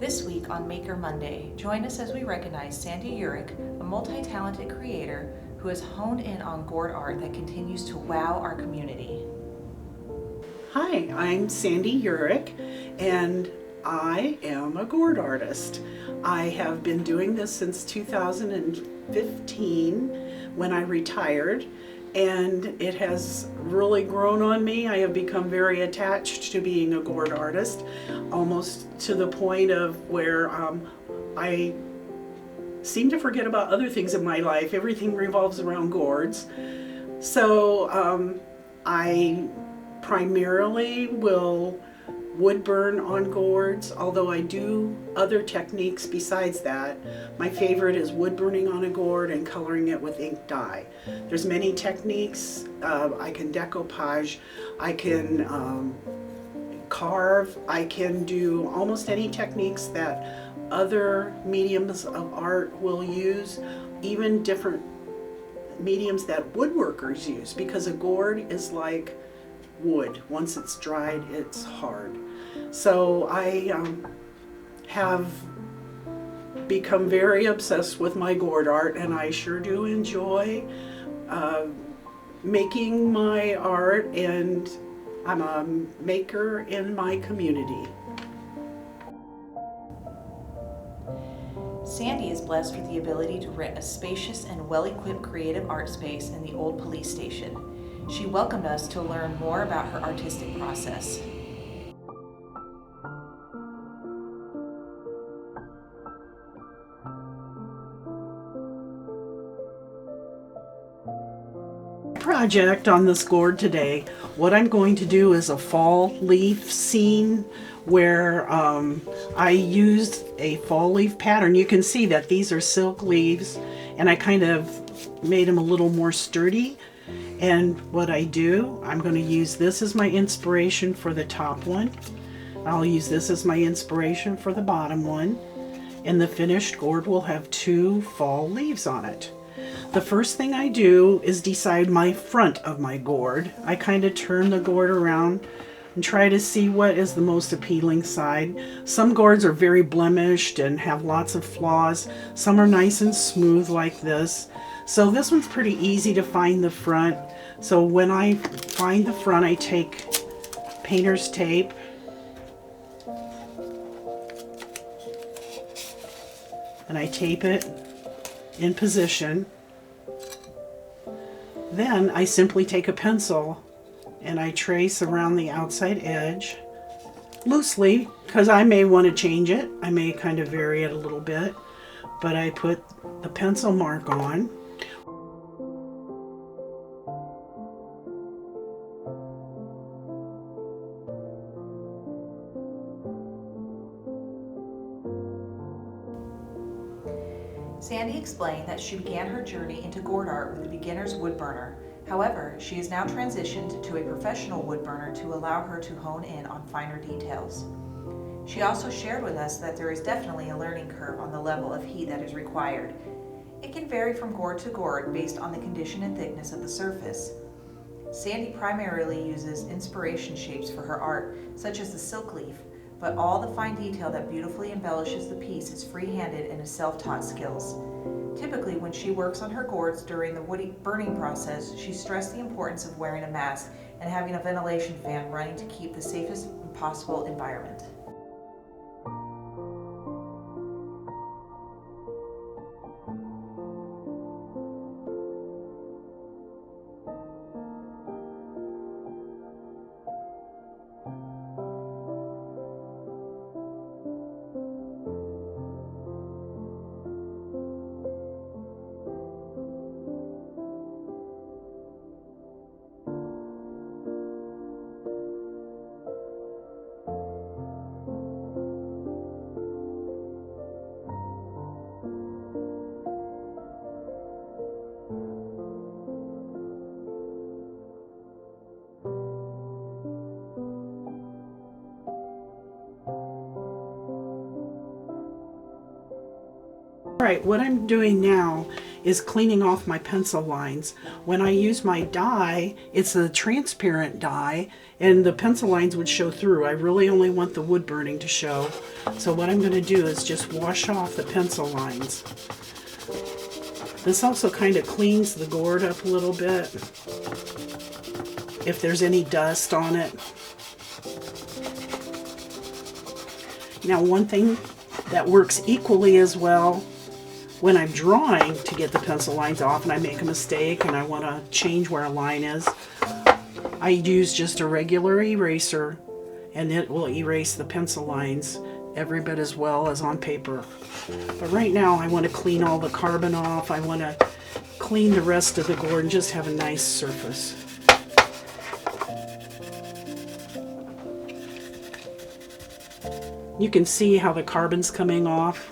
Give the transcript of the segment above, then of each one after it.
This week on Maker Monday, join us as we recognize Sandy Uhrick, a multi-talented creator who has honed in on gourd art that continues to wow our community. Hi, I'm Sandy Uhrick, and I am a gourd artist. I have been doing this since 2015 when I retired, and it has really grown on me. I have become very attached to being a gourd artist, almost to the point of where I seem to forget about other things in my life. Everything revolves around gourds. So I primarily will wood burn on gourds, although I do other techniques besides that. My favorite is wood burning on a gourd and coloring it with ink dye. There's many techniques. I can decoupage, I can carve, I can do almost any techniques that other mediums of art will use, even different mediums that woodworkers use, because a gourd is like wood. Once it's dried, it's hard. So I have become very obsessed with my gourd art, and I sure do enjoy making my art, and I'm a maker in my community. Sandy is blessed with the ability to rent a spacious and well-equipped creative art space in the old police station. She welcomed us to learn more about her artistic process. Project on this gourd today, what I'm going to do is a fall leaf scene where I used a fall leaf pattern. You can see that these are silk leaves, and I kind of made them a little more sturdy. And what I do, I'm going to use this as my inspiration for the top one. I'll use this as my inspiration for the bottom one. And the finished gourd will have 2 fall leaves on it. The first thing I do is decide my front of my gourd. I kind of turn the gourd around and try to see what is the most appealing side. Some gourds are very blemished and have lots of flaws. Some are nice and smooth like this. So this one's pretty easy to find the front. So when I find the front, I take painter's tape and I tape it in position. Then I simply take a pencil and I trace around the outside edge loosely, because I may want to change it. I may kind of vary it a little bit, but I put the pencil mark on. Sandy explained that she began her journey into gourd art with a beginner's wood burner. However, she has now transitioned to a professional wood burner to allow her to hone in on finer details. She also shared with us that there is definitely a learning curve on the level of heat that is required. It can vary from gourd to gourd based on the condition and thickness of the surface. Sandy primarily uses inspiration shapes for her art, such as the silk leaf, but all the fine detail that beautifully embellishes the piece is free-handed and is self-taught skills. Typically, when she works on her gourds during the woody burning process, she stressed the importance of wearing a mask and having a ventilation fan running to keep the safest possible environment. Alright, what I'm doing now is cleaning off my pencil lines. When I use my dye, it's a transparent dye, and the pencil lines would show through. I really only want the wood burning to show. So what I'm going to do is just wash off the pencil lines. This also kind of cleans the gourd up a little bit if there's any dust on it. Now, one thing that works equally as well when I'm drawing to get the pencil lines off and I make a mistake and I want to change where a line is, I use just a regular eraser and it will erase the pencil lines every bit as well as on paper. But right now I want to clean all the carbon off. I want to clean the rest of the gourd and just have a nice surface. You can see how the carbon's coming off.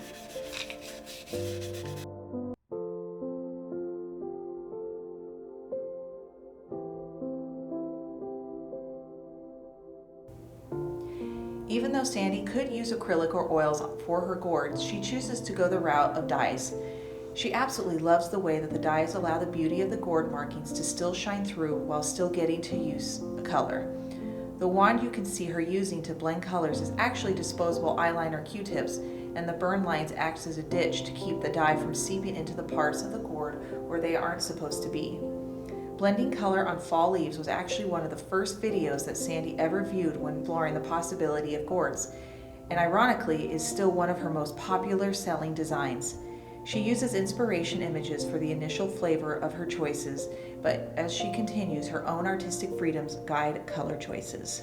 Even though Sandy could use acrylic or oils for her gourds, she chooses to go the route of dyes. She absolutely loves the way that the dyes allow the beauty of the gourd markings to still shine through while still getting to use a color. The wand you can see her using to blend colors is actually disposable eyeliner Q-tips, and the burn lines acts as a ditch to keep the dye from seeping into the parts of the gourd where they aren't supposed to be. Blending color on fall leaves was actually one of the first videos that Sandy ever viewed when exploring the possibility of gourds, and ironically is still one of her most popular selling designs. She uses inspiration images for the initial flavor of her choices, but as she continues, her own artistic freedoms guide color choices.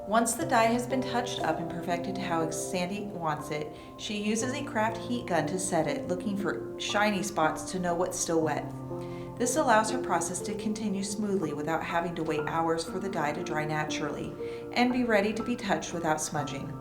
Once the dye has been touched up and perfected to how Sandy wants it, she uses a craft heat gun to set it, looking for shiny spots to know what's still wet. This allows her process to continue smoothly without having to wait hours for the dye to dry naturally, and be ready to be touched without smudging.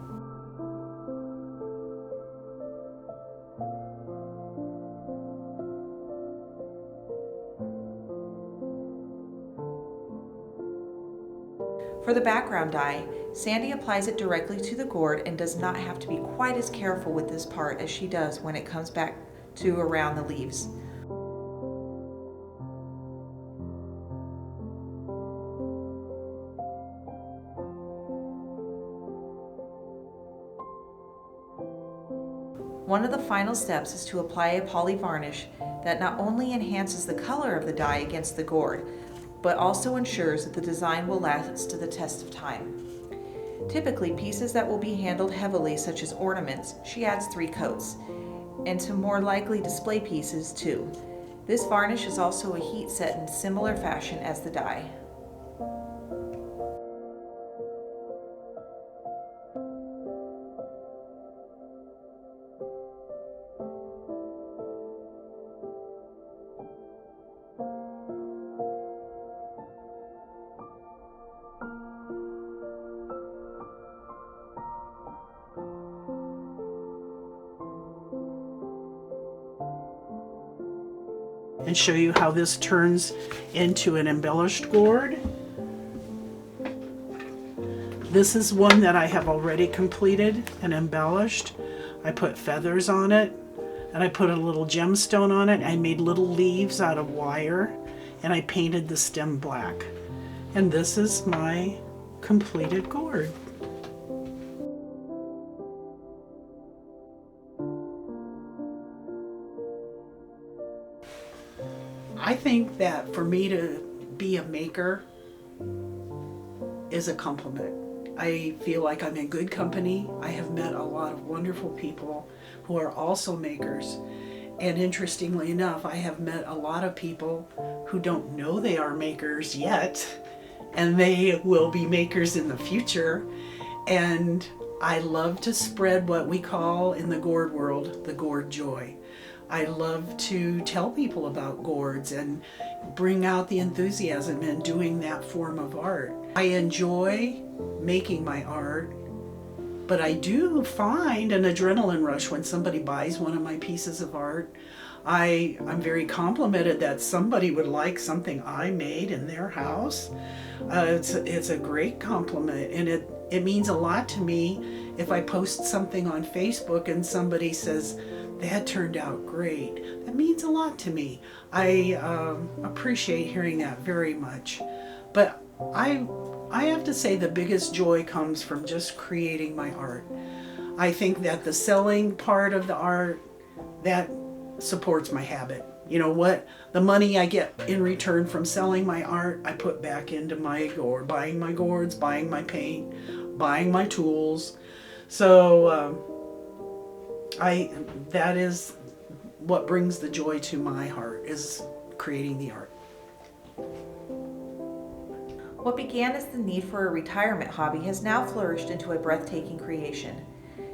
For the background dye, Sandy applies it directly to the gourd and does not have to be quite as careful with this part as she does when it comes back to around the leaves. One of the final steps is to apply a poly varnish that not only enhances the color of the dye against the gourd, but also ensures that the design will last to the test of time. Typically, pieces that will be handled heavily, such as ornaments, she adds 3 coats, and to more likely display pieces, 2. This varnish is also a heat set in similar fashion as the dye. And show you how this turns into an embellished gourd. This is one that I have already completed and embellished. I put feathers on it, and I put a little gemstone on it. I made little leaves out of wire, and I painted the stem black. And this is my completed gourd. I think that for me to be a maker is a compliment. I feel like I'm in good company. I have met a lot of wonderful people who are also makers, And interestingly enough, I have met a lot of people who don't know they are makers yet, and they will be makers in the future. And I love to spread what we call in the gourd world the gourd joy. I love to tell people about gourds and bring out the enthusiasm in doing that form of art. I enjoy making my art, but I do find an adrenaline rush when somebody buys one of my pieces of art. I'm very complimented that somebody would like something I made in their house. It's a great compliment, and it means a lot to me if I post something on Facebook and somebody says, that turned out great. That means a lot to me. I appreciate hearing that very much. But I have to say the biggest joy comes from just creating my art. I think that the selling part of the art, that supports my habit. You know what? The money I get in return from selling my art, I put back into my gourd, buying my gourds, buying my paint, buying my tools. So that is what brings the joy to my heart, is creating the art. What began as the need for a retirement hobby has now flourished into a breathtaking creation.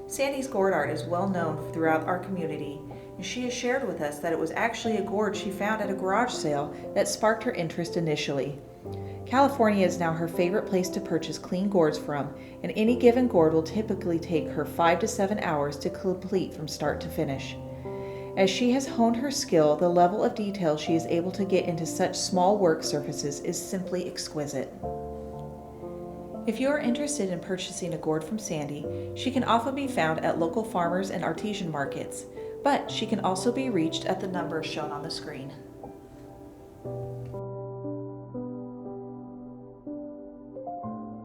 Sandy's gourd art is well known throughout our community, and she has shared with us that it was actually a gourd she found at a garage sale that sparked her interest initially. California is now her favorite place to purchase clean gourds from, and any given gourd will typically take her 5 to 7 hours to complete from start to finish. As she has honed her skill, the level of detail she is able to get into such small work surfaces is simply exquisite. If you are interested in purchasing a gourd from Sandy, she can often be found at local farmers and artisan markets, but she can also be reached at the number shown on the screen.